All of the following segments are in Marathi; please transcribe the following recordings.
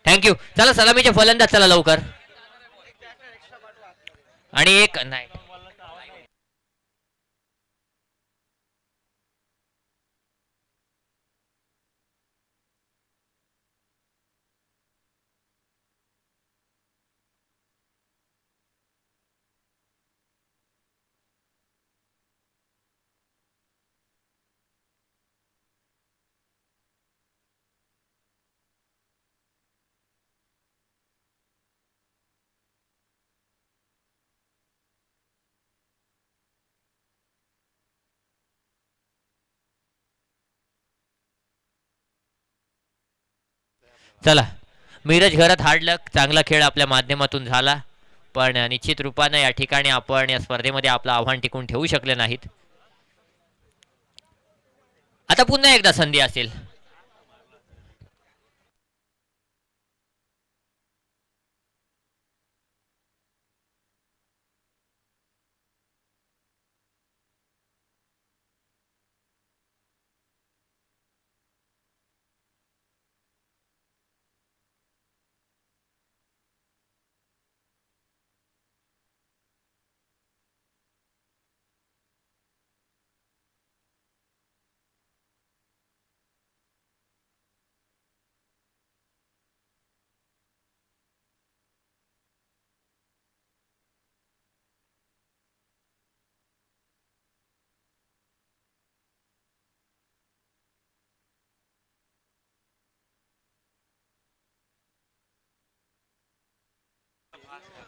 थँक्यू. चला सलामीचे फलंदाज चला लवकर. आणि एक नाही. चला मिरज घरात हार्डलक. चांगला खेळ आपल्या माध्यमातून झाला, पण निश्चित रूपाने या ठिकाणी आपण या स्पर्धेमध्ये आपलं आव्हान टिकून ठेवू शकले नाहीत. आता पुन्हा एकदा संधी असेल.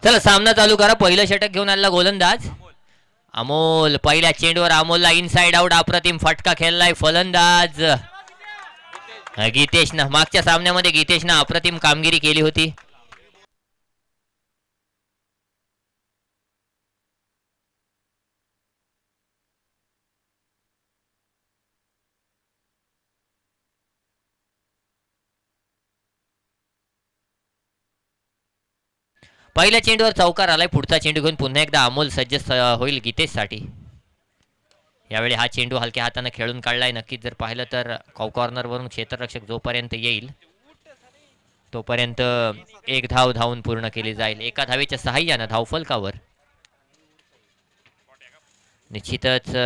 चला सामना चालू करा. पहिलं षटक घेऊन आलेला गोलंदाज अमोल. पहिल्या चेंडूवर अमोलला इनसाइड आउट अप्रतिम फटका खेळलाय फलंदाज गीतेशनं. मागच्या सामन्यामध्ये गीतेशनं अप्रतिम कामगिरी केली होती. पहिल्या चेंडूवर चौकार आलाय. पुढचा चेंडू घेऊन पुन्हा एकदा अमोल सज्ज होईल गीतेश साठी. यावेळी हा चेंडू हलक्या हाताने खेळून काढलाय. नक्कीच जर पाहिलं तर कॉर्नर वरून क्षेत्ररक्षक जोपर्यंत येईल तोपर्यंत एक धाव धावून पूर्ण केली जाईल. एका धावेच्या सहाय्यानं धावफलकावर निश्चितच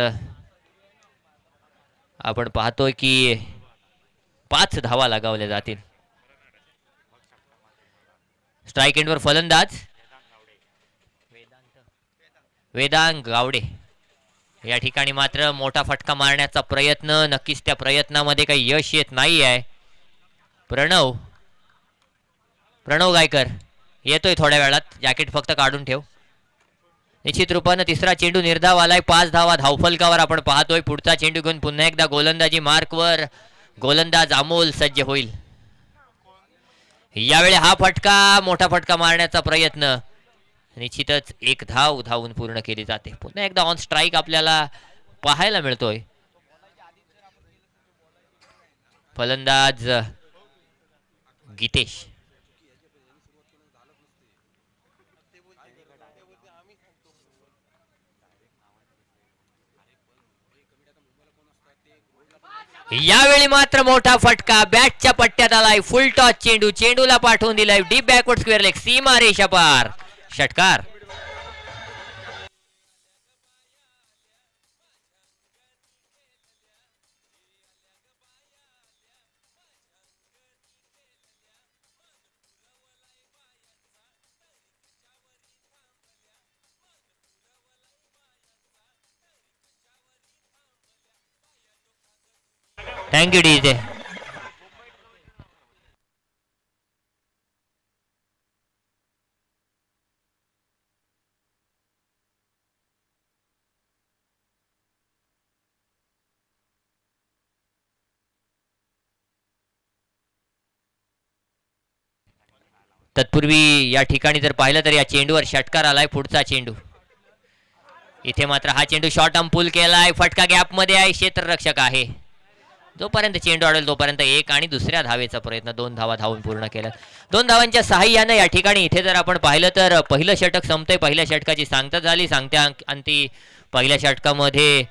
आपण पाहतोय की 5 धावा लगावल्या जातील. स्ट्राईक एंडवर फलंदाज वेदांग गावडे. या ठिकाणी मात्र मोठा फटका मारण्याचा प्रयत्न. नक्कीच त्या प्रयत्नामध्ये काही यश येत नाही आहे. प्रणव गायकर येतोय थोड्या वेळात. जॅकेट फक्त काढून ठेव. निश्चित रूपानं तिसरा चेंडू निर्धाव आलाय. 5 धावा धावफलकावर आपण पाहतोय. पुढचा चेंडू घेऊन पुन्हा एकदा गोलंदाजी मार्कवर गोलंदाज अमोल सज्ज होईल. यावेळी हा फटका मोठा फटका मारण्याचा प्रयत्न. निश्चितच एक धाव धावून पूर्ण केली जाते. पुन्हा एकदा ऑन स्ट्राईक आपल्याला पाहायला मिळतोय. फलंदाज गीतेश. यावेळी मात्र मोठा फटका बॅटच्या पट्ट्यात आलाय. फुल टॉस चेंडू. चेंडूला पाठवून दिलाय डीप बॅकवर्ड स्क्वेअर लेग. सीमा रेषा पार. षटकार. Thank you DJ. तत्पूर्वी या ठिकाणी जर पाहिलं तर या चेंडूवर षटकार आलाय. पुढचा चेंडू. इथे मात्र हा चेंडू शॉर्ट आर्म पुल केलाय. फटका गॅप मध्ये आहे. क्षेत्ररक्षक आहे. जोपर्यंत चेंडू अडेल तोपर्यंत एक आणि दुसऱ्या धावेचा प्रयत्न. 2 धावा धावून पूर्ण केल्या. 2 धावांच्या सहाय्यानं या ठिकाणी इथे जर आपण पाहिलं तर पहिलं षटक संपतंय. पहिल्या षटकाची सांगता झाली. सांगत्या अंती पहिल्या षटकामध्ये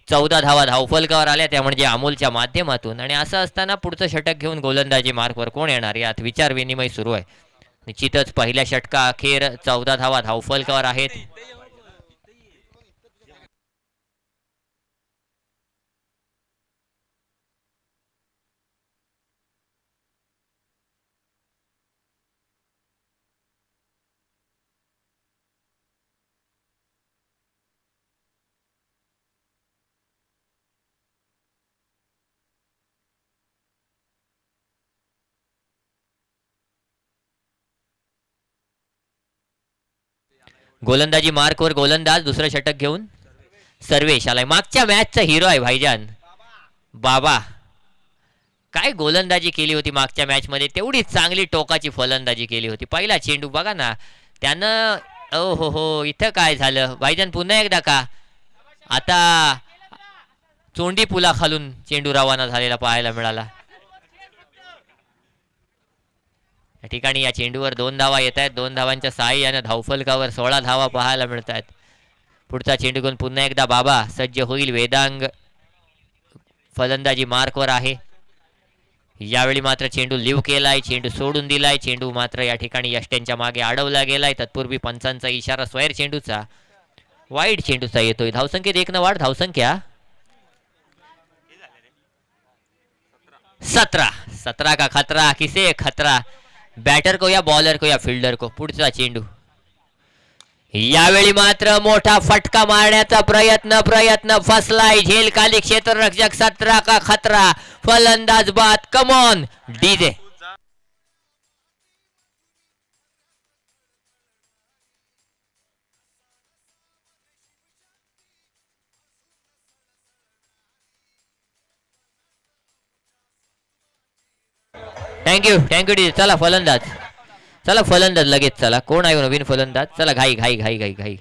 14 धावा धावफलकावर आल्या त्या म्हणजे अमोलच्या माध्यमातून. आणि असं असताना पुढचं षटक घेऊन गोलंदाजी मार्कवर कोण येणार यात विचार विनिमय सुरू आहे. निश्चितच पहिल्या षटका अखेर 14 धावा धावफलकावर आहेत. गोलंदाजी मार्कवर गोलंदाज दुसरं षटक घेऊन सर्वेश आलाय. मागच्या मॅचचा हिरो आहे भाईजान बाबा. काय गोलंदाजी केली होती मागच्या मॅच मध्ये, तेवढी चांगली टोकाची फलंदाजी केली होती. पहिला चेंडू बघा ना त्यानं. ओ हो हो, इथं काय झालं भाईजान, पुन्हा एकदा का आता चोंडी पुला खालून चेंडू रवाना झालेला पाहायला मिळाला. या ठिकाणी या चेंडूवर 2 धावा येत आहेत. 2 धावांच्या सहाय्याने धावफलकावर 16 धावा पाहायला मिळत आहेत. पुढचा चेंडू घेऊन पुन्हा एकदा बाबा सज्ज होईल. वेदांग फलंदाजी मार्कवर आहे. यावेळी मात्र चेंडू लिव्ह केलाय, चेंडू सोडून दिलाय. चेंडू मात्र या ठिकाणी यष्ट्यांच्या मागे अडवला गेलाय. तत्पूर्वी पंचांचा इशारा स्वैर चेंडूचा, वाईट चेंडूचा येतोय. धावसंख्येत 1 न वाढ. धावसंख्या 17. 17 का खतरा, किसे खतरा, बैटर को या बॉलर को या फील्डर को. पुढचा चेंडू यावेळी मात्र मोठा फटका मारण्याचा प्रयत्न फसलाय. झेल खाली क्षेत्ररक्षक. 17 का खतरा, फलंदाज बाद. Come on DJ. Thank you DJ. चला फलंदाज लगेच. चला कोण आहे नवीन फलंदाज. चला घाई घाई घाई घाई घाई.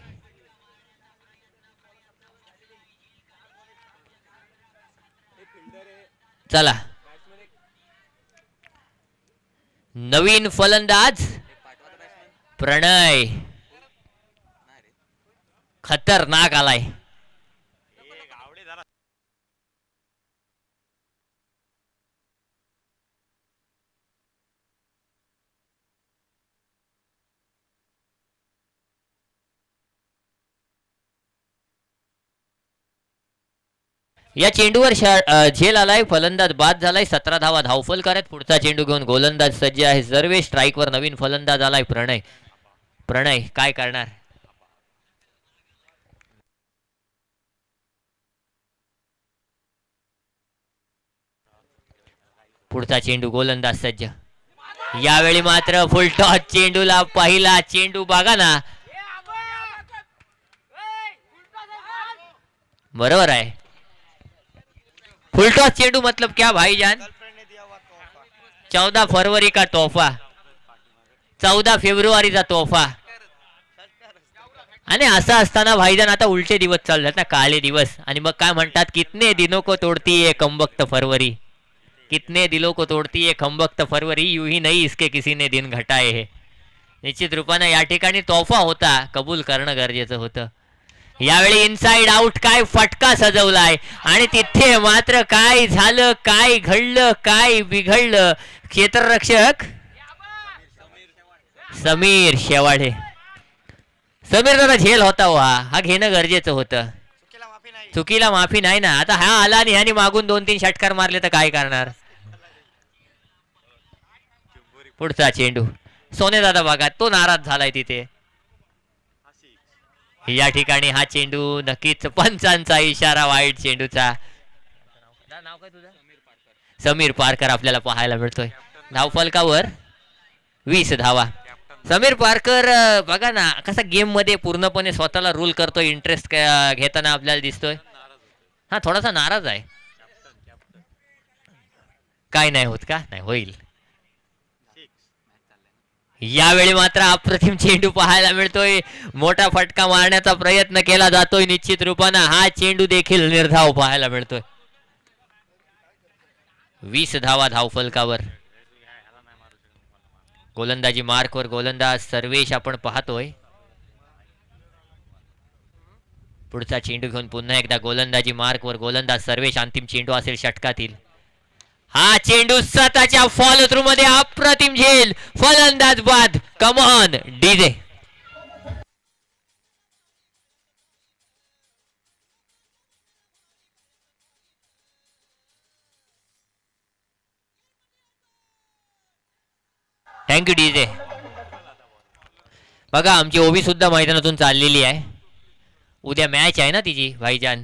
चला नवीन फलंदाज प्रणय. खतरनाक आलाय. या चेंडूवर झेल आलाय. फलंदाज बाद झालाय. 17 धावा धावफल करत पुढचा चेंडू घेऊन गोलंदाज सज्ज आहे. सर्वे स्ट्राईकवर नवीन फलंदाज आलाय प्रणय काय करणार. पुढचा चेंडू गोलंदाज सज्ज. यावेळी मात्र फुल टॉस चेंडूला. पहिला चेंडू बघा ना. बरोबर आहे. फुल टॉस चेंडू मतलब क्या भाईजान. 14 फरवरी का तोहफा, 14 फेब्रुवारीचा तोहफा. आणि असं असताना भाईजान आता उलटे दिवस चालतात ना, काळे दिवस. आणि मग काय म्हणतात, कितने दिनों को तोड़ती है कमबख्त फरवरी, कितने दिलों को तोड़ती है कमबख्त फरवरी, यूं ही नहीं इसके किसी ने दिन घटाए है. निश्चित रूपाने या ठिकाणी तोहफा होता, कबूल करणं गरजेचं होतं. यावेळी इनसाइड आउट. काय फटका सजवलाय. आणि तिथे मात्र काय झालं, काय घडलं, काय बिघडलं. क्षेत्ररक्षक समीर शेवाडे. समीर दादा झेल होता हो. हा घेणं गरजेचं होतं. चुकीला माफी नाही ना. आता हा आला आणि ह्याने मागून 2-3 षटकार मारले तर काय करणार. पुढचा चेंडू सोने दादा बघा, तो नाराज झालाय तिथे. या ठिकाणी हा चेंडू नक्कीच पंचांचा इशारा वाईट चेंडूचा. नाव काय तुझं. समीर पारकर आपल्याला पाहायला मिळतोय. धावफलकावर 20 धावा. समीर पारकर बघा ना कसा गेम मध्ये पूर्णपणे स्वतःला रूल करतोय, इंटरेस्ट घेताना आपल्याला दिसतोय. हा थोडासा नाराज आहे. काय नाही होत का. नाही होईल. यावेळी मात्र अप्रतिम चेंडू पाहायला मिळतोय. मोठा फटका मारण्याचा प्रयत्न केला जातोय. निश्चित रूपानं हा चेंडू देखील निर्धाव पाहायला मिळतोय. 20 धावा धावफलकावर. गोलंदाजी मार्कवर गोलंदाज सर्वेश आपण पाहतोय. पुढचा चेंडू घेऊन पुन्हा एकदा गोलंदाजी मार्कवर गोलंदाज सर्वेश. अंतिम चेंडू असेल षटकातील. हा चेंडू स्वतःच्या फॉलो थ्रू मध्ये अप्रतिम झेल. फलंदाज बाद. Come on DJ. Thank you DJ. बघा आमची ओबी सुद्धा मैदानातून चाललेली आहे. उद्या मॅच आहे ना तिची भाईजान.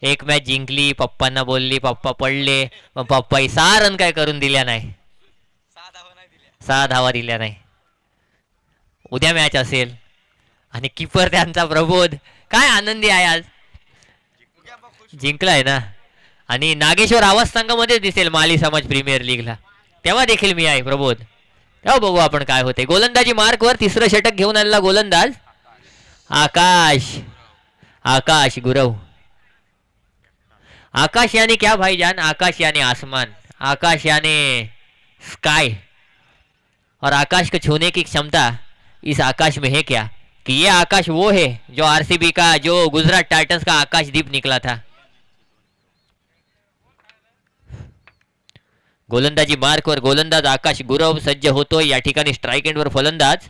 एक मॅच जिंकली, पप्पांना बोलली, पप्पा पडले, मग पप्पा 6 रन काय करून दिल्या नाही, 6 धावा दिल्या नाही. उद्या मॅच असेल आणि किपर त्यांचा प्रबोध काय आनंदी आहे. आज जिंकलाय ना. आणि नागेश्वर आवाज संघामध्ये दिसेल माली समाज प्रीमियर लीगला, तेव्हा देखील मी आहे प्रबोध. तेव्हा बघू आपण काय होते. गोलंदाजी मार्कवर तिसरं षटक घेऊन आलेला गोलंदाज आकाश. आकाश गुरव. आकाश यानी क्या भाईजान? आकाश यानी आसमान, आकाश यानी स्काई. और आकाश को छूने की क्षमता इस आकाश में है क्या कि ये आकाश वो है जो आरसीबी का, जो गुजरात टाइटंस का आकाशदीप निकला था. गोलंदाजी मार्कवर गोलंदाज आकाश गुरव सज्ज होतोय. या ठिकाणी स्ट्राईक एंडवर फलंदाज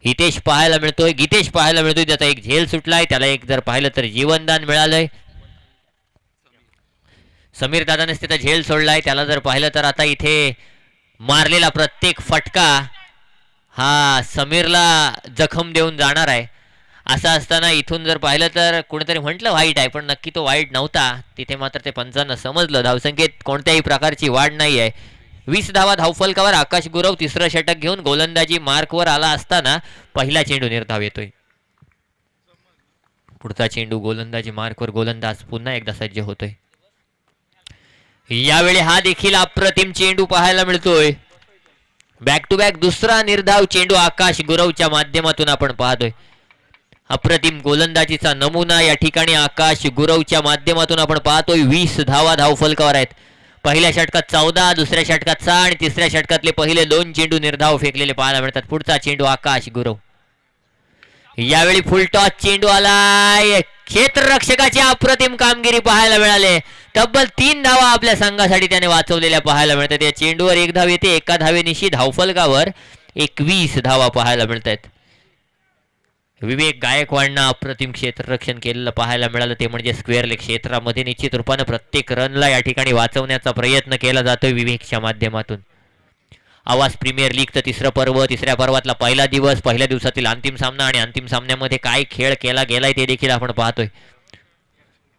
हितेश पाहायला मिळतोय, गीतेश पाहायला मिळतोय. त्याचा एक झेल सुटलाय, त्याला एक जर पाहिलं तर जीवनदान मिळालंय. समीर दादानेच त्याचा झेल सोडलाय, त्याला जर पाहिलं तर आता इथे मारलेला प्रत्येक फटका हा समीरला जखम देऊन जाणार आहे. असं असताना इथून जर पाहिलं तर कोणीतरी म्हटलं वाईट आहे, पण नक्की तो वाईट नव्हता. तिथे मात्र ते पंचांना समजलं. धावसंख्येत कोणत्याही प्रकारची वाढ नाही आहे. 20 धावा धावफलकावर आकाश गुरव तिसरं षटक घेऊन गोलंदाजी मार्कवर आला असताना पहिला चेंडू निर्धाव येतोय. पुढचा चेंडू गोलंदाजी मार्कवर गोलंदाज पुन्हा एकदा सज्ज होतोय. यावेळी हा देखील अप्रतिम चेंडू पाहायला मिळतोय. बॅक टू बॅक दुसरा निर्धाव चेंडू आकाश गुरवच्या माध्यमातून आपण पाहतोय. अप्रतिम गोलंदाजीचा नमुना या ठिकाणी आकाश गुरवच्या माध्यमातून आपण पाहतोय. 20 धावा धावफलकावर आहेत. पहिल्या षटकात 14, दुसऱ्या षटकात 6 आणि तिसऱ्या षटकातले पहिले 2 चेंडू निर्धाव फेकलेले पाहायला मिळतात. पुढचा चेंडू आकाश गुरव. यावेळी फुलटॉस चेंडू आलाय. क्षेत्ररक्षकाची अप्रतिम कामगिरी पाहायला मिळाले. तब्बल 3 धावा आपल्या संघासाठी त्याने वाचवलेल्या पाहायला मिळतात. या चेंडूवर 1 धाव येते. एका धावेनिशी धावफलकावर 21 धावा पाहायला मिळतात. विवेक गायकवाडनं अप्रतिम क्षेत्ररक्षण केलेलं पाहायला मिळालं. ते म्हणजे स्क्वेअर लेग क्षेत्रामध्ये निश्चित रूपानं प्रत्येक रनला या ठिकाणी वाचवण्याचा प्रयत्न केला जातोय विवेकच्या माध्यमातून. आवाज प्रीमियर लीगचं तिसरं पर्व, तिसऱ्या पर्वातला पहिला दिवस, पहिल्या दिवसातील अंतिम सामना आणि अंतिम सामन्यामध्ये काय खेळ केला गेलाय ते देखील आपण पाहतोय.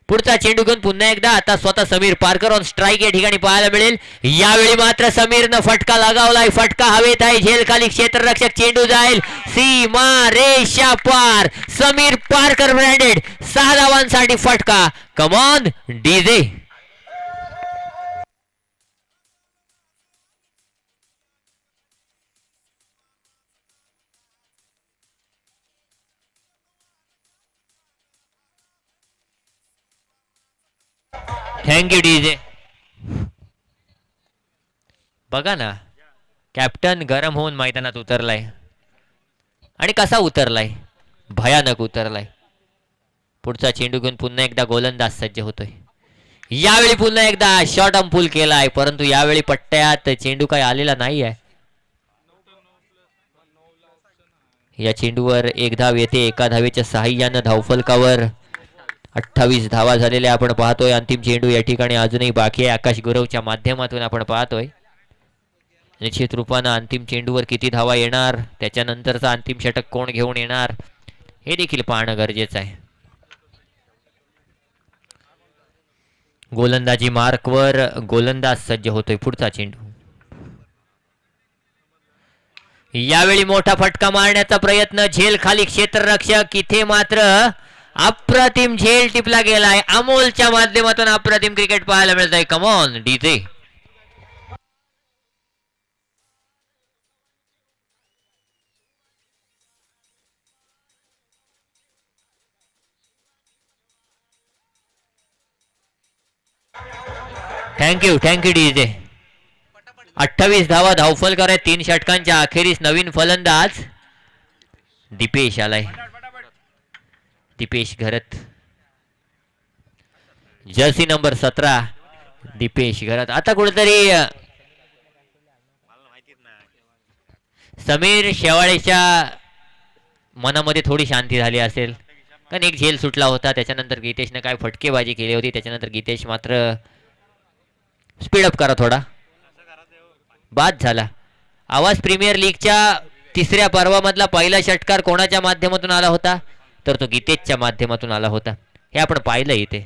पुढचा चेंडू घेऊन पुन्हा एकदा आता स्वतः समीर पारकर ऑन स्ट्राईक या ठिकाणी पाहायला मिळेल. यावेळी मात्र समीरनं फटका लगावलाय. फटका हवेत आहे, झेल खाली, क्षेत्ररक्षक, चेंडू जाईल सीमा रेषा पार. समीर पारकर ब्रँडेड 6 धावांसाठी फटका. Come on DJ. Thank you DJ. बघा ना, कॅप्टन गरम होऊन मैदानात उतरलाय. आणि कसा उतरलाय? भयानक उतरलाय. पुढचा चेंडू घेऊन पुन्हा एकदा गोलंदाज सज्ज होतोय. यावेळी पुन्हा एकदा शॉर्ट आर्म पुल केलाय, परंतु यावेळी पट्ट्यात चेंडू काही आलेला नाही आहे. या चेंडूवर 1 धाव येते. एका धावेच्या सहाय्यानं धावफलकावर 28 धावा झालेल्या आपण पाहतोय. अंतिम चेंडू या ठिकाणी अजूनही बाकी आहे. आकाश गुरवच्या माध्यमातून आपण पाहतोय. निश्चित रूपानं अंतिम चेंडूवर किती धावा येणार, त्याच्यानंतरचा अंतिम षटक कोण घेऊन येणार हे देखील पाहणं गरजेचं आहे. गोलंदाजी मार्कवर गोलंदाज सज्ज होतोय. पुढचा चेंडू. यावेळी मोठा फटका मारण्याचा प्रयत्न, झेल खाली, क्षेत्ररक्षक. इथे मात्र अप्रतिम झेल टिपला गेलाय. अमोलच्या माध्यमातून अप्रतिम क्रिकेट पाहायला मिळत आहे. Come on DJ. Thank you DJ. 28 धावा धावफलकार आहे. 3 षटकांच्या अखेरीस नवीन फलंदाज दीपेश आलाय. दीपेश घरत, जर्सी नंबर 17 दीपेश घरत. आता कुठेतरी समीर शेवाळेच्या मनामध्ये थोडी शांती झाली असेल, कारण एक झेल सुटला होता. त्याच्यानंतर गीतेशने काय फटकेबाजी केली होती. त्याच्यानंतर गीतेश मात्र स्पीडअप करा थोडा, बाद झाला. आवाज प्रीमियर लीगच्या तिसऱ्या पर्वामधला पहिला षटकार कोणाच्या माध्यमातून आला होता, तर तो गीतेशच्या माध्यमातून आला होता. हे आपण पाहिलं इथे.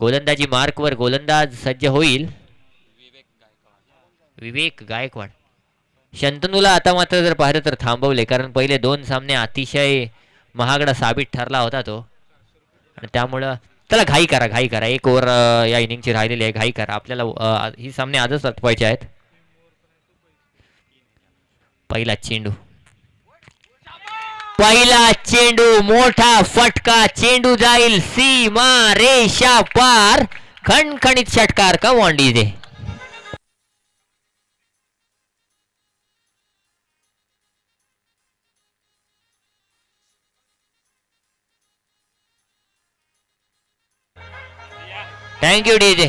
गोलंदाजी मार्कवर गोलंदाज सज्ज होईल विवेक गायकवाड. शंतनूला आता मात्र जर पाहिलं तर थांबवले, कारण पहिले 2 सामने अतिशय महागडा साबित ठरला होता तो, आणि त्यामुळं त्याला घाई करा. 1 ओव्हर या इनिंगची राहिलेली आहे. घाई करा, आपल्याला ही सामने आजच आटवायचे आहेत. पहिला चेंडू मोठा फटका, चेंडू जाईल सीमा रेषा पार. खणखणीत षटकार. Come on DJ. Thank you DJ.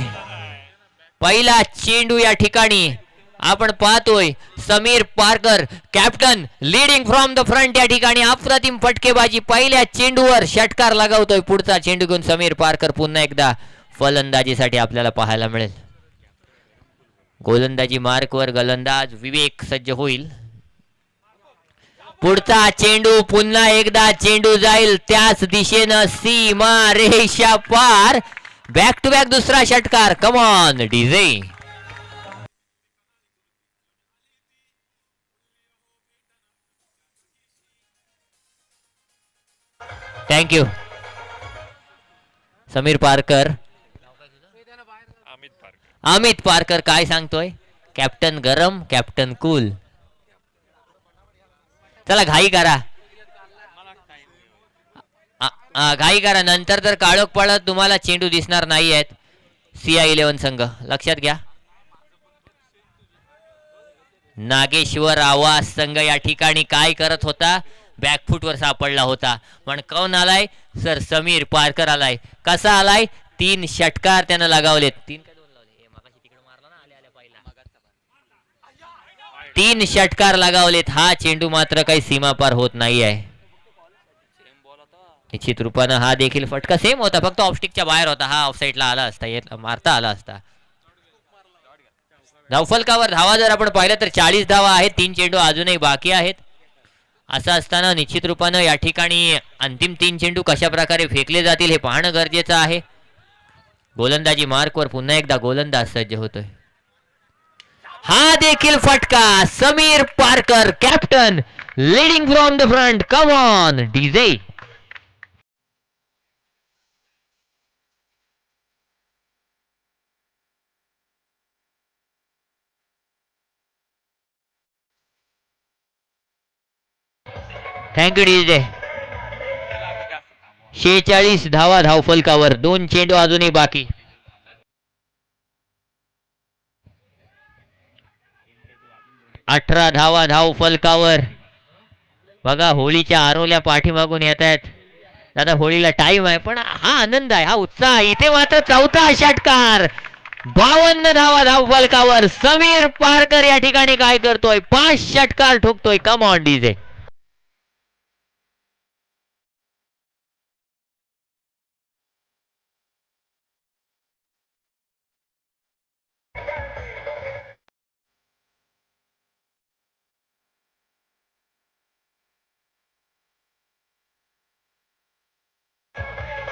पहिला चेंडू या ठिकाणी आपण पाहतोय. Sameer Parkar captain leading from the front. या ठिकाणी अप्रतिम फटकेबाजी. पहिल्या चेंडूवर षटकार लगावतोय. पुढचा चेंडू घेऊन समीर पारकर पुन्हा एकदा फलंदाजीसाठी आपल्याला पाहायला मिळेल. गोलंदाजी मार्कवर गोलंदाज विवेक सज्ज होईल. पुढचा चेंडू पुन्हा एकदा चेंडू जाईल त्याच दिशेनं सीमा रेषा पार. बॅक टू बॅक दुसरा षटकार. Come on DJ. Thank you Sameer Parkar. Amit Parkar काय सांगतोय. कॅप्टन गरम, कॅप्टन कूल. चला घाई करा, नंतर तर काळोख पडत तुम्हाला चेंडू दिसणार नाही आहेत. CI11 संघ लक्षात घ्या. नागेश्वर आवाज संघ या ठिकाणी काय करत होता, बॅकफुटवर सापडला होता. पण कोण आलाय सर, समीर पारकर आलाय. कसा आलाय, 3 षटकार त्यानं लगावलेत. 3 षटकार लगावलेत. हा चेंडू मात्र काही सीमा पार होत नाही आहे. निश्चित रूपानं हा देखील फटका सेम होता, फक्त ऑफस्टिकच्या बाहेर होता. हा ऑफसाईडला आला असता, मारता आला असता. धावफलकावर धावा जर आपण पाहिलं तर 40 धावा आहेत. 3 चेंडू अजूनही बाकी आहेत. असं असताना निश्चित रूपानं या ठिकाणी अंतिम 3 चेंडू कशा प्रकारे फेकले जातील हे पाहणं गरजेचं आहे. गोलंदाजी मार्कवर पुन्हा एकदा गोलंदाज सज्ज होतोय. हा देखील फटका. Sameer Parkar captain leading from the front. Come on DJ. Thank you DJ. 46 धावा धावफलकावर. 2 चेंडू अजूनही बाकी. 18 धावा धावफलकावर. बघा होळीच्या आरोल्या पाठीमागून येत आहेत. आता होळीला टाइम आहे, पण हा आनंद आहे, हा उत्साह आहे. इथे मात्र चौथा षटकार. 52 धावा धावफलकावर. समीर पारकर या ठिकाणी काय करतोय, 5 षटकार ठोकतोय. Come on DJ.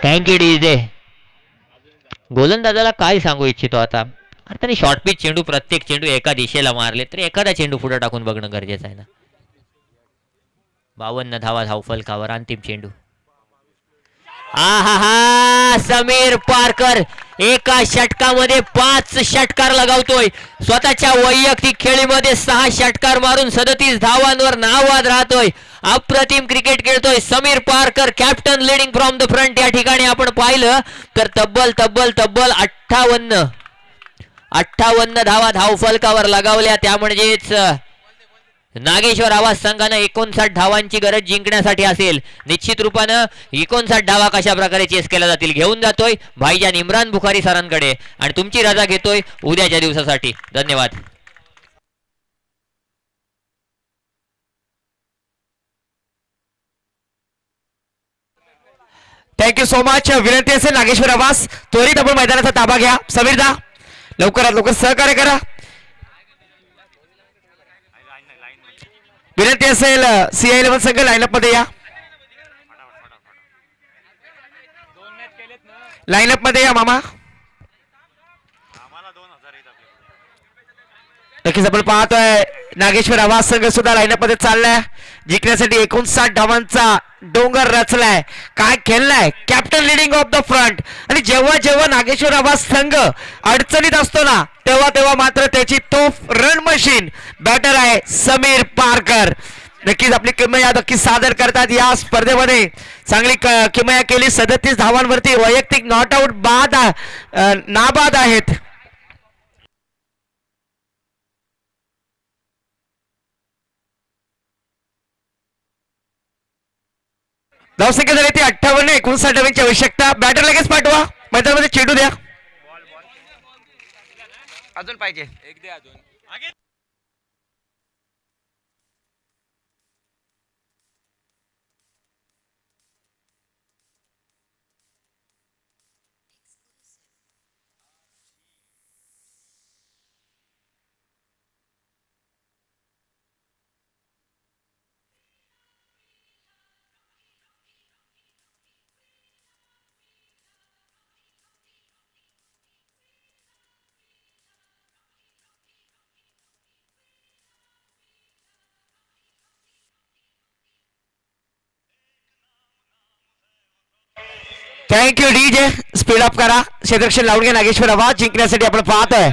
Thank you DJ. गोलंदाजाला काय सांगू इच्छितो आता, त्याने शॉर्ट पिच चेंडू, प्रत्येक चेंडू एका दिशेला मारले तर एखादा चेंडू पुढे टाकून बघणं गरजेचं आहे ना. 52 धावा धावफलकावर. अंतिम चेंडू. हा समीर पारकर एका षटकामध्ये 5 षटकार लगावतोय. स्वतःच्या वैयक्तिक खेळीमध्ये 6 षटकार मारून 37 धावांवर नावाद राहतोय. अप्रतिम क्रिकेट खेळतोय Sameer Parkar, captain leading from the front. या ठिकाणी आपण पाहिलं तर तब्बल 58 धावा धावफलकावर लगावल्या. त्या म्हणजेच नागेश्वर आवाज संघानं 59 धावांची गरज जिंकण्यासाठी असेल. निश्चित रूपानं 59 धावा कशा प्रकारे चेस केल्या जातील घेऊन जातोय भाईजान इम्रान बुखारी सरांकडे आणि तुमची रजा घेतोय उद्याच्या दिवसासाठी. धन्यवाद. Thank you so much. विनंती असेल नागेश्वर आवाज त्वरित आपण मैदानाचा ताबा घ्या. समीर दा लवकरात लवकर सहकार्य करा. विनंती असेल CI11 संघ लाईनअप मध्ये या. लाईनअप मध्ये या मामा. नक्कीच आपण पाहतोय नागेश्वर आवाज संघ सुद्धा लाईनअप मध्ये चाललाय. जिंकण्यासाठी 59 धावांचा डोंगर रचलाय. काय खेळलाय captain leading of the front. आणि जेव्हा जेव्हा नागेश्वर आवाज संघ अडचणीत असतो ना तेव्हा तेव्हा मात्र त्याची तोफ रन मशीन बॅटर आहे समीर पारकर. नक्कीच आपली किमया नक्कीच सादर करतात या स्पर्धेमध्ये. चांगली किमया केली. 37 धावांवरती वैयक्तिक नॉट आउट बाद नाबाद आहेत. धावसंख्या झाली ती 58. 59 धावांची आवश्यकता. बॅटर लगेच पाठवा. मैदानामध्ये चेंडू द्या. अजून पाहिजे एक द्या अजून. Thank you DJ. स्पीड अप करा. क्षेत्ररक्षण लावून घ्या. नागेश्वर आवाज जिंकण्यासाठी आपण पाहतोय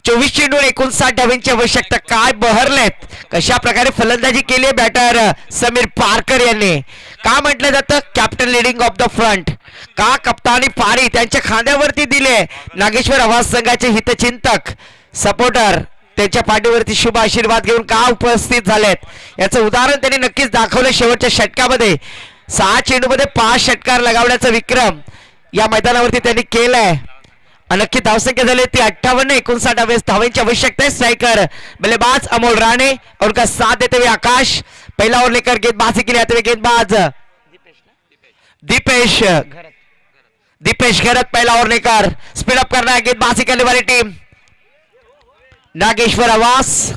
24 चेंडूवर 59 धावांची आवश्यकता. काय बहरलेत कशा प्रकारे फलंदाजी केली बॅटर समीर पारकर यांनी. का म्हटलं जातं captain leading of the front. का कप्तानी पारी त्यांच्या खांद्यावरती दिले. नागेश्वर आवाज संघाचे हितचिंतक सपोर्टर त्यांच्या पाठीवरती शुभ आशीर्वाद घेऊन का उपस्थित झालेत याचं उदाहरण त्यांनी नक्कीच दाखवलं. शेवटच्या षटकामध्ये 6 चेंडूमध्ये 5 षटकार लगावण्याचा विक्रम या मैदानावरती त्यांनी केलाय. नक्की धावसंख्या झाली ती 58. 59 धावांची आवश्यकता आहे. स्ट्रायकर बल्लेबाज अमोल राणे और उनका साथ देते हुए आकाश. पहिला ओवर लेकर गेंदबाजी के लिए आते हुए गेंदबाज दीपेश घरत पहला ओवर लेकर स्पीड अप करना है. गेंदबाजी करने वाली टीम नागेश्वर आवास.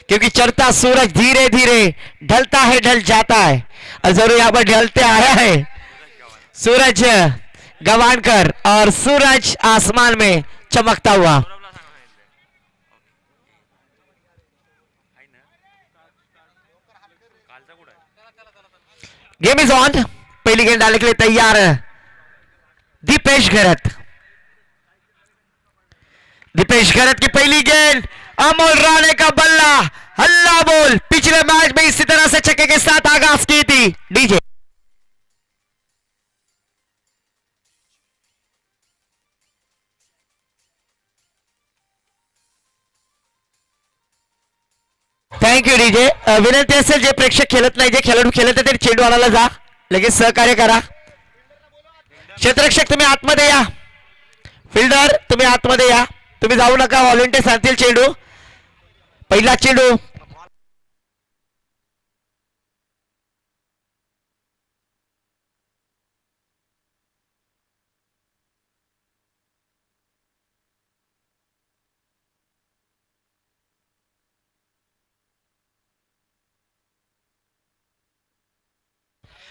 क्योंकि चढ़ता सूरज धीरे धीरे ढलता है ढल जाता है और जरूर यहाँ पर ढलते आया है सूरज गवानकर और सूरज आसमान में चमकता हुआ. Game is on. पहली गेंद डालने के लिए तैयार दीपेश घरत. दीपेश घरत की पहली गेंद. अमोल राणे का बल्ला. हल्ला बोल. पिछले मैच में इसी तरह से छक्के के साथ आगाज की थी डीजे. Thank you DJ. विनंती असेल जे प्रेक्षक खेळत नाही जे खेळाडू खेळत आहे ते चेंडू आणायला जा. लगेच सहकार्य करा. क्षेत्ररक्षक तुम्ही आतमध्ये या. फिल्डर तुम्ही आतमध्ये या. तुम्ही जाऊ नका. व्हॉलंटियर सांगतील चेंडू. पहिला चेंडू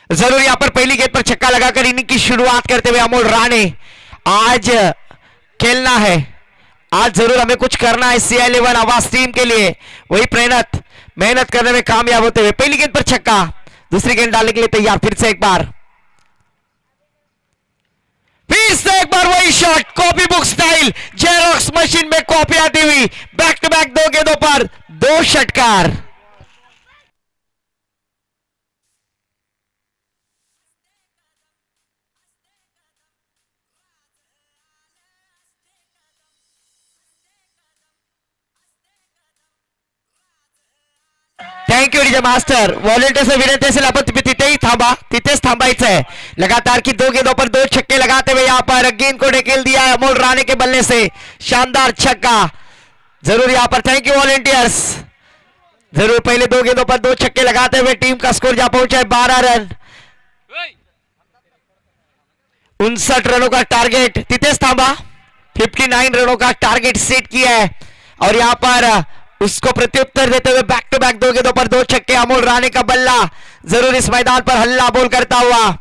जरूर यहाँ पर पहली गेंद पर छक्का लगाकर इनिंग की शुरुआत करते हुए अमोल राणे. आज खेलना है. आज जरूर हमें कुछ करना है CI11 आवाज टीम के लिए. वही मेहनत करने में कामयाब होते हुए पहली गेंद पर छक्का. दूसरी गेंद डालने के लिए तैयार. फिर से एक बार वही shot. Copy book style xerox machine में कॉपी आती हुई. बैक टू बैक 2 गेंदों पर 2 षटकार. Thank you DJ master. व्हॉलेंटियर्स विनंती असेल आपण तुम्ही तिथेही थांबा, तिथेच थांबायचं है. लगातार की 2 गेंदों पर 2 छक्के लगाते हुए यहाँ पर गेंद को ढकेल दिया है अमोल राणे के बल्ले से. शानदार छक्का जरूर यहाँ पर. Thank you volunteers. जरूर पहले 2 गेंदों पर 2 छक्के लगाते हुए टीम का स्कोर जा पहुंचा है 12 रन. 59 रनों का टारगेट. तिथेच थांबा. 59 रनों का टारगेट सेट किया है और यहाँ पर उसको प्रत्युत्तर देते हुए बैक टू बैक 2 गेंदों पर 2 छक्के. अमोल राणे का बल्ला जरूर इस मैदान पर हल्ला बोल करता हुआ.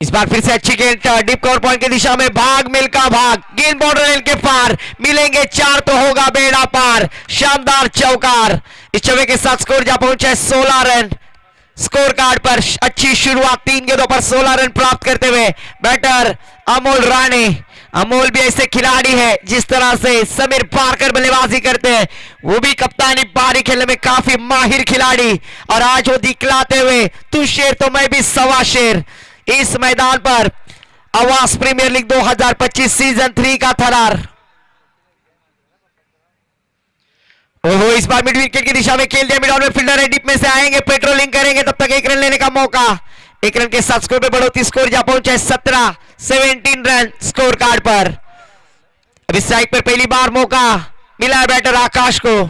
इस बार फिर से अच्छी गेंद डीप कवर पॉइंट की दिशा में. भाग मिल्का भाग. गेंद बॉर्डर लाइन के पार. मिलेंगे 4 तो होगा बेड़ा पार. शानदार चौकार. इस चौके के साथ स्कोर जा पहुंचा है 16 रन. स्कोर कार्ड पर अच्छी शुरुआत. 3 गेंदों पर 16 रन प्राप्त करते हुए बैटर अमोल राणे. अमोल भी ऐसे खिलाड़ी है जिस तरह से समीर पारकर बल्लेबाजी करते हैं, वो भी कप्तानी पारी खेलने में काफी माहिर खिलाड़ी. और आज वो दिखलाते हुए तू शेर तो मैं भी सवा शेर. इस मैदान पर आवास प्रीमियर लीग 2025 सीजन 3 का थरार. ओहो, इस बार मिड विकेट की दिशा में खेल दिया. मिड ऑन में फील्डर है, डीप में से आएंगे, पेट्रोलिंग करेंगे, तब तक 1 रन लेने का मौका. 1 रन के साथ स्कोर में बढ़ोतरी. स्कोर जा पहुंचा है 17 रन स्कोर कार्ड पर. अभी स्ट्राइक पर पहली बार मौका मिला है बैटर आकाश को.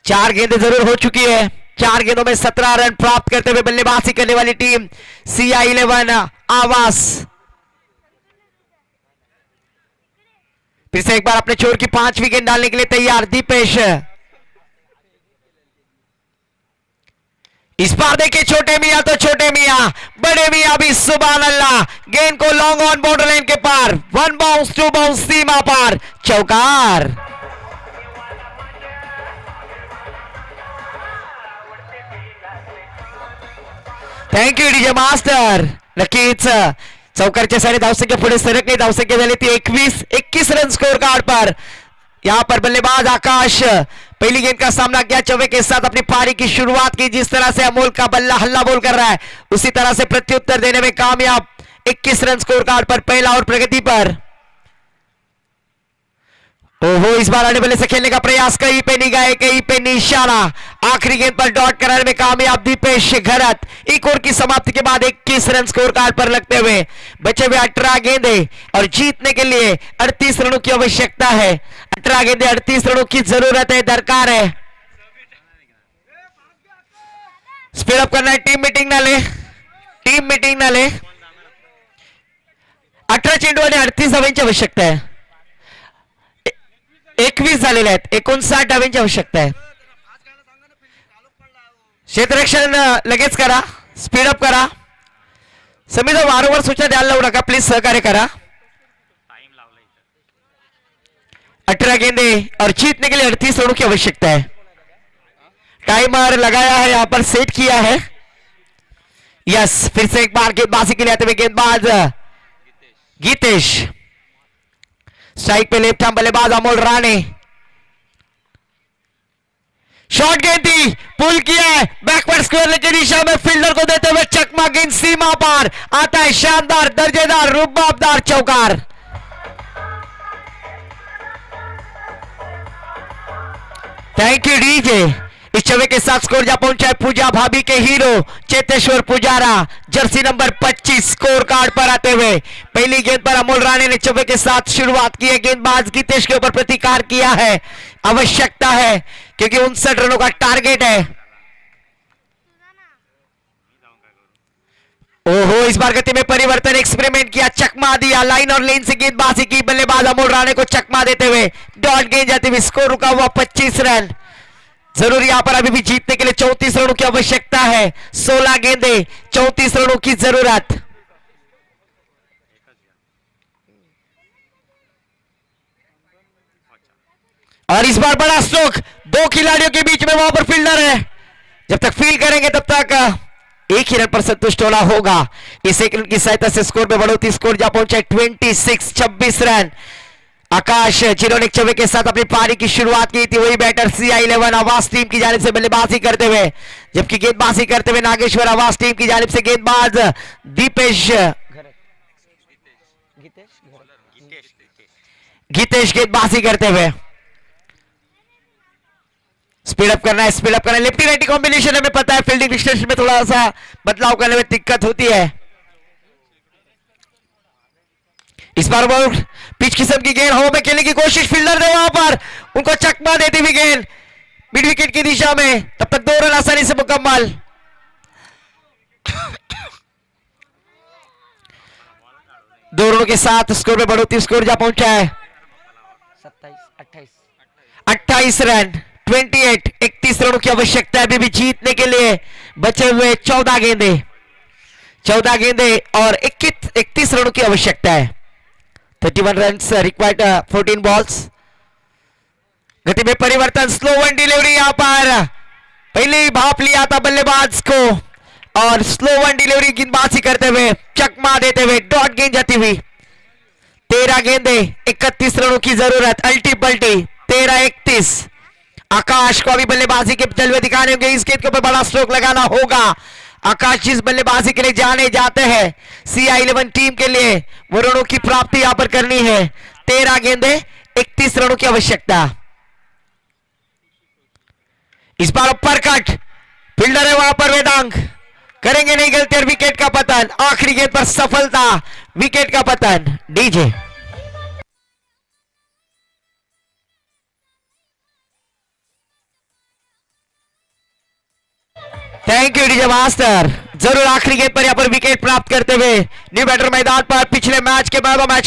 4 गेंदें जरूर हो चुकी है. 4 गेंदों में 17 रन प्राप्त करते हुए बल्लेबाजी करने वाली टीम CI11 आवास. फिर से एक बार अपने छोर की 5वीं गेंद डालने के लिए तैयार दीपेश. इस बार देखिए छोटे मियां तो छोटे मियां, बड़े मियां भी सुभान अल्लाह. गेंद को लॉन्ग ऑन बॉर्डर लाइन के पार. 1 बाउंस 2 बाउंस सीमा पार. चौकार. Thank you DJ master. नक्कीच चौकारच्या साडे धावसंख्या पुढे सरकली. धावसंख्या झाली ती 21 रन स्कोर कार्ड पर. यहां पर बल्लेबाज आकाश पहली गेंद का सामना किया. चौके के साथ अपनी पारी की शुरुआत की. जिस तरह से अमोल का बल्ला हल्ला बोल कर रहा है उसी तरह से प्रत्युत्तर देने में कामयाब. 21 रन स्कोर कार्ड पर पहला और प्रगति पर. ओहो, इस बार आने वाले से खेलने का प्रयास. कहीं पे निगाह, कहीं पे निशाना. आखिरी गेंद पर डॉट कराने में कामयाब दीपेश घरत. एक ओवर की समाप्ति के बाद 21 रन स्कोर कार्ड पर लगते हुए बचे हुए 18 गेंदे और जीतने के लिए 38 रनों की आवश्यकता है. 18 गेंदे 38 रनों की जरूरत है, दरकार है. स्पीड अप करना है. टीम मीटिंग ना ले, टीम मीटिंग ना ले. 18 चेंडू आणि 38 धावांची आवश्यकता आहे. 21 झालेले आहेत. 59 धावांची आवश्यकता आहे. क्षेत्ररक्षण लगेच करा. स्पीड अप करा. समीर वारंवार सूचना द्यायला लावू नका प्लीज. सहकार्य करा. 18 गेंदे और जीतने के लिए 38 रनों की आवश्यकता है. टाइमर लगाया है, यहां पर सेट किया है. यस, फिर से एक बार गेंदबाजी के लिए आते हुए गेंदबाज गीतेश. स्ट्राइक पे लेफ्ट हैंड बल्लेबाज अमोल राणे. शॉर्ट गेंद थी, पुल किया है, बैकवर्ड स्क्वायर की दिशा में फील्डर को देते हुए चकमा. गेंद सीमा पार. आता है शानदार, दर्जेदार, रुबाबदार चौकार. Thank you DJ. इस चौके के साथ स्कोर जा पहुंचा है पूजा भाभी के hero Cheteshwar Pujara. Jersey number 25 score card पर आते हुए पहली गेंद पर अमोल राणे ने चौके के साथ शुरुआत की है. गेंदबाज गीतेश के ऊपर प्रतिकार किया है. आवश्यकता है क्योंकि 59 रनों का टारगेट है. ओहो, इस बार गति में परिवर्तन, एक्सपेरिमेंट किया, चकमा दिया. लाइन और लेन से गेंदबाजी की. बल्लेबाज अमोल राणे को चकमा देते हुए डॉट गेंद जाती हुई. स्कोर रुका हुआ 25 रन. जरूर यहां पर अभी भी जीतने के लिए 34 रनों की आवश्यकता है. 16 गेंदे 34 रनों की जरूरत. और इस बार बड़ा स्ट्रोक 2 खिलाड़ियों के बीच में. वहां पर फील्डर है. जब तक फील करेंगे तब तक एक ही रन पर संतुष्ट होना होगा. इस एक रन की सहायता से स्कोर में बढ़ोतरी. स्कोर जा पहुंचा 26 रन. आकाश जिन्होंने चौके के साथ अपनी पारी की शुरुआत की थी वही बैटर CI11 आवास टीम की जानिब से बल्लेबाजी करते हुए, जबकि गेंदबाजी करते हुए नागेश्वर आवास टीम की जानिब से गेंदबाज दीपेश गीतेश गेंदबाजी करते हुए स्पीड अप करना है लेफ्टी राइटी कॉम्बिनेशन हमें पता है फील्डिंग डिस्टेंस में थोड़ा सा बदलाव करने में दिक्कत होती है। इस बार बॉल पिच किस्म की गेंद हवा में खेलने की कोशिश फील्डर ने वहां पर उनको चकमा देती हुई गेंद मिड विकेट की दिशा में तब तक 2 रन आसानी से मुकम्मल। दो रनों के साथ स्कोर में बढ़ोतरी स्कोर जा पहुंचा है 28 रन 31 रनों की आवश्यकता है अभी भी जीतने के लिए बचे हुए 14 गेंदे और 31 रनों की आवश्यकता है 31 रन रिक्वायर्ड 14 बॉल्स। गति में परिवर्तन स्लो वन डिलीवरी यहां पर पहले ही भाप लिया था बल्लेबाज को और स्लो वन डिलीवरी गेंदबाजी करते हुए चकमा देते हुए डॉट गेंद जाती हुई 13 गेंदे 31 रनों की जरूरत अल्टी पल्टी 13-31। आकाश को अभी बल्लेबाजी के जलवे दिखाने होंगे इस गेंद के ऊपर बड़ा स्ट्रोक लगाना होगा। आकाश जिस बल्लेबाजी के लिए जाने जाते हैं CI11 टीम के लिए वो रनों की प्राप्ति यहां पर करनी है 13 गेंदे 31 रनों की आवश्यकता। इस बार ऊपर कट फील्डर है वहां पर वेदांग करेंगे नहीं गलती और विकेट का पतन आखिरी गेंद पर सफलता विकेट का पतन DJ. Thank you DJ master जरूर आखिरी गेंद पर यहां पर विकेट प्राप्त करते हुए न्यू बैटर मैदान पर पिछले मैच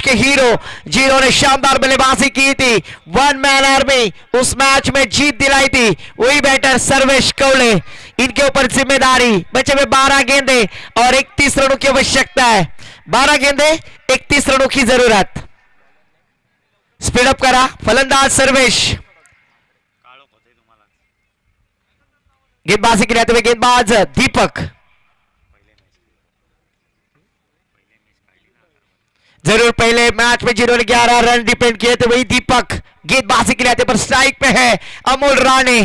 के हीरो जीरो ने शानदार बल्लेबाजी की थी 1 मैन आर्मी उस मैच में जीत दिलाई थी वही बैटर सर्वेश कौले इनके ऊपर जिम्मेदारी बचे हुए 12 गेंदे और 31 रनों की आवश्यकता है 12 गेंदे 31 रनों की जरूरत। स्पीड अप करा फलंदाज सर्वेश गेंदबाजी के लिए गेंदबाज दीपक जरूर पहले मैच में जिन्होंने 11 रन डिपेंड किए थे वही दीपक गेंदबाजी के लिए पर स्ट्राइक पे है अमोल राणे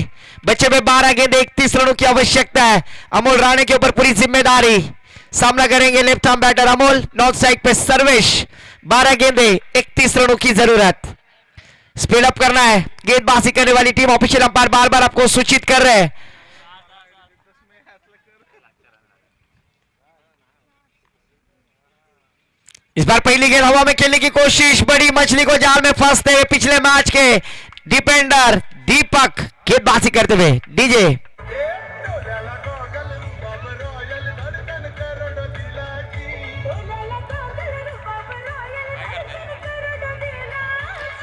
बच्चे में 12 गेंदे 31 रनों की आवश्यकता है। अमोल राणे के ऊपर पूरी जिम्मेदारी सामना करेंगे left arm batter Amol north side पे सर्वेश 12 गेंदे 31 रनों की जरूरत। स्पीड अप करना है गेंदबाजी करने वाली टीम ऑफिशियल अंपायर बार बार आपको सूचित कर रहे हैं इस बार पहली गेंद हवा में खेलने की कोशिश बड़ी मछली को जाल में फंसते हुए पिछले मैच के डिफेंडर दीपक गेंदबाजी करते हुए डीजे।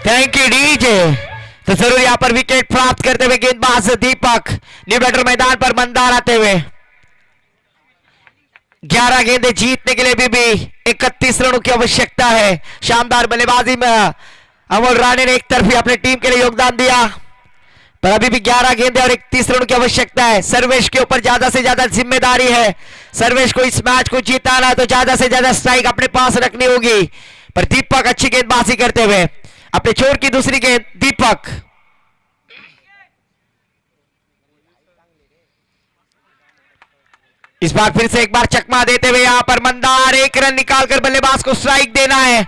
Thank you DJ. तो जरूर यहां पर विकेट प्राप्त करते हुए गेंदबाज दीपक न्यू बैटर मैदान पर मंदार आते हुए 11 गेंदे जीतने के लिए भी 31 रनों की आवश्यकता है। शानदार बल्लेबाजी में अमोल राणे ने एक तरफ अपने टीम के लिए योगदान दिया पर अभी भी 11 गेंदे और 31 रनों की आवश्यकता है। सर्वेश के ऊपर ज्यादा से ज्यादा जिम्मेदारी है सर्वेश को इस मैच को जीताना तो ज्यादा से ज्यादा स्ट्राइक अपने पास रखनी होगी पर दीपक अच्छी गेंदबाजी करते हुए अपने छोर की दूसरी गेंद दीपक इस बार फिर से एक बार चकमा देते हुए यहां पर मंदार 1 रन निकालकर बल्लेबाज को स्ट्राइक देना है।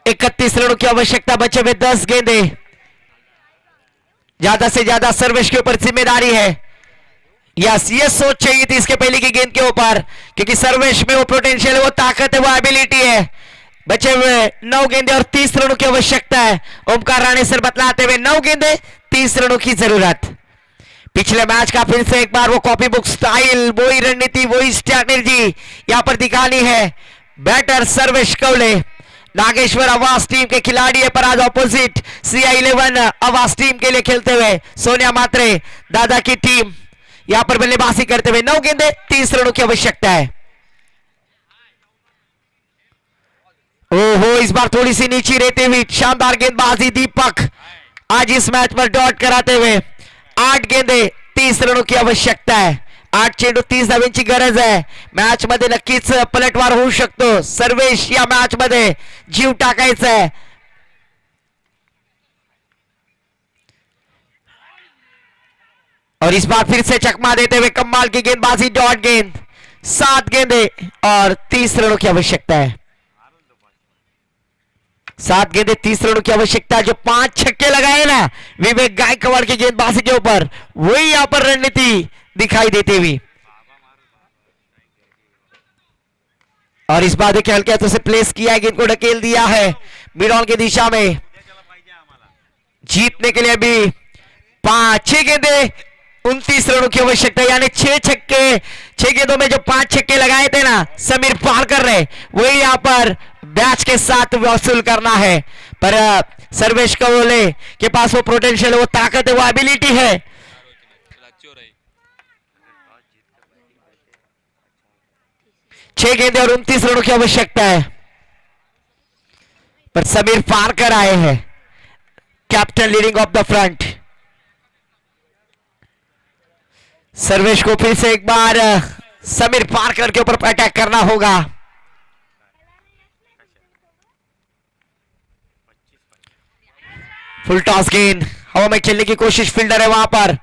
इकतीस रनों की आवश्यकता बचे हुए 10 गेंदे ज्यादा से ज्यादा सर्वेश के ऊपर जिम्मेदारी है। यस ये सोच चाहिए थी इसके पहले की गेंद के ऊपर क्योंकि सर्वेश में वो पोटेंशियल है वो ताकत है वो एबिलिटी है। बचे हुए 9 गेंदे और 30 रनों की आवश्यकता है। ओमकार राणे सर बतलाते हुए 9 गेंदे 30 रनों की जरूरत। पिछले मैच का फिर से एक बार वो कॉपी बुक स्टाइल वही रणनीति वही स्ट्रैटेजी यहां पर दिखानी है। बैटर सर्वेश कौले नागेश्वर आवास टीम के खिलाड़ी है पर आज ऑपोजिट CI11 आवास टीम के लिए खेलते हुए सोनिया मात्रे दादा की टीम यहां पर बल्लेबाजी करते हुए 9 गेंदे 30 रनों की आवश्यकता है। ओहो इस बार थोड़ी सी नीचे रहते हुए शानदार गेंदबाजी दीपक आज इस मैच पर डॉट कराते हुए 8 गेंदे 30 रनों की आवश्यकता है। 8 चेंडू 30 धावांची गरज आहे। मॅच मध्ये नक्कीच पलटवार होऊ शकतो। सर्वेश या मॅच मध्ये जीव टाकायचा आहे। और इस बार फिर से चकमा देते हुए कमाल की गेंदबाजी डॉट गेंद 7 गेंदे और 30 रनों की आवश्यकता है। 7 गेंदे 30 रनों की आवश्यकता। जो 5 छक्के लगाए ना विवेक गायकवाड़ की गेंदबाजी के ऊपर, वही यहां पर रणनीति दिखाई देती हुई। और इस बार देखिए हल्के हाथों से प्लेस किया है, गेंद को ढकेल दिया है मिड ऑन की दिशा में। जीतने के लिए अभी 6 गेंदे 29 रनों की आवश्यकता, यानी 6 छक्के 6 गेंदों में जो 5 छक्के लगाए थे ना समीर पारकर ने, वही यहां पर बैच के साथ वसूल करना है। पर सर्वेश कवोले के पास वो पोटेंशियल है, वो ताकत है, वो एबिलिटी है। 6 गेंदे और 29 रनों की आवश्यकता है। पर समीर पारकर आए हैं, captain leading of the front. Sarvesh को फिर से एक बार समीर पारकर के ऊपर अटैक करना होगा। फुल टॉस गेंद हवा में खेलने की कोशिश, फील्डर है वहां पर।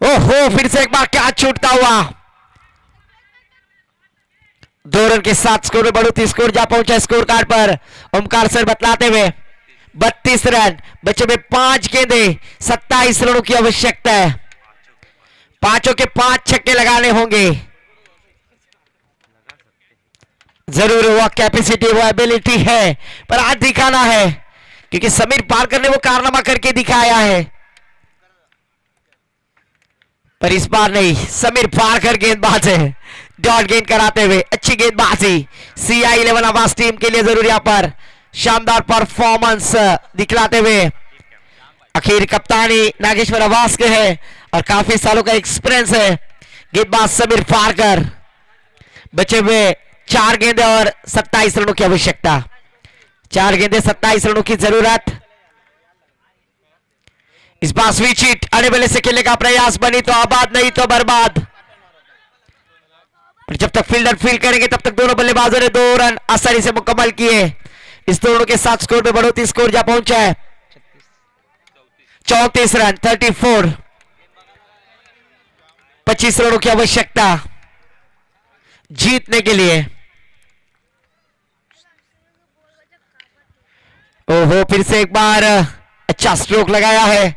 ओहो, फिर से एक बार कैच छूटता हुआ। 2 रन के साथ स्कोर में बढ़ोतरी, स्कोर जा पहुंचा स्कोर कार्ड पर ओमकार सर बतलाते हुए 32 रन, बच्चे में 5 गेंदे 27 रनों की आवश्यकता है। पांचों के 5 छक्के लगाने होंगे। जरूर वो कैपेसिटी वो एबिलिटी है, पर आज दिखाना है, क्योंकि समीर पारकर ने वो कारनामा करके दिखाया है। पर इस बार नहीं, समीर पारकर गेंदबाज है, डॉट गेंद कराते हुए अच्छी गेंदबाजी CI11 आवास टीम के लिए जरूर यहां पर शानदार परफॉर्मेंस दिखलाते हुए। आखिर कप्तानी नागेश्वर आवास के है और काफी सालों का एक्सपीरियंस है गेंदबाज समीर पारकर। बचे हुए 4 गेंदे और 27 रनों की आवश्यकता। 4 गेंदे 27 रनों की जरूरत। इस बार स्विच हिट आने वाले से खेलने का प्रयास, बनी तो आबाद नहीं तो बर्बाद। जब तक फील्डर फील्ड करेंगे तब तक दोनों बल्लेबाजों ने 2 रन आसानी से मुकम्मल किए। इस दोनों के साथ स्कोर में बढ़ोतरी, स्कोर जा पहुंचा है 34 रन 34। 25 रनों की आवश्यकता जीतने के लिए। ओहो, फिर से एक बार अच्छा स्ट्रोक लगाया है,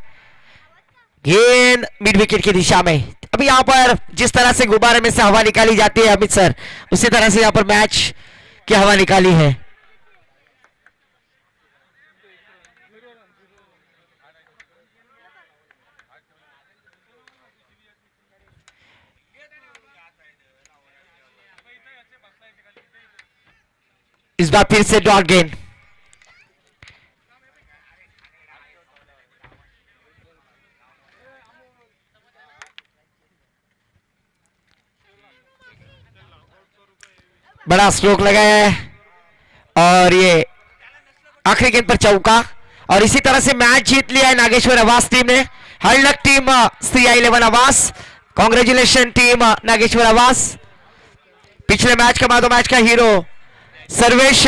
गेंद मिड विकेट की दिशा में। अभी यहां पर जिस तरह से गुब्बारे में से हवा निकाली जाती है अमित सर, उसी तरह से यहां पर मैच की हवा निकाली है। इस बार फिर से डॉट गेंद। बड़ा स्ट्रोक लगाया है और ये आखिरी गेंद पर चौका, और इसी तरह से मैच जीत लिया है नागेश्वर आवास टीम ने। हर लक टीम CI11 आवास, कांग्रेचुलेशन टीम नागेश्वर आवास। पिछले मैच का मैच का हीरो सर्वेश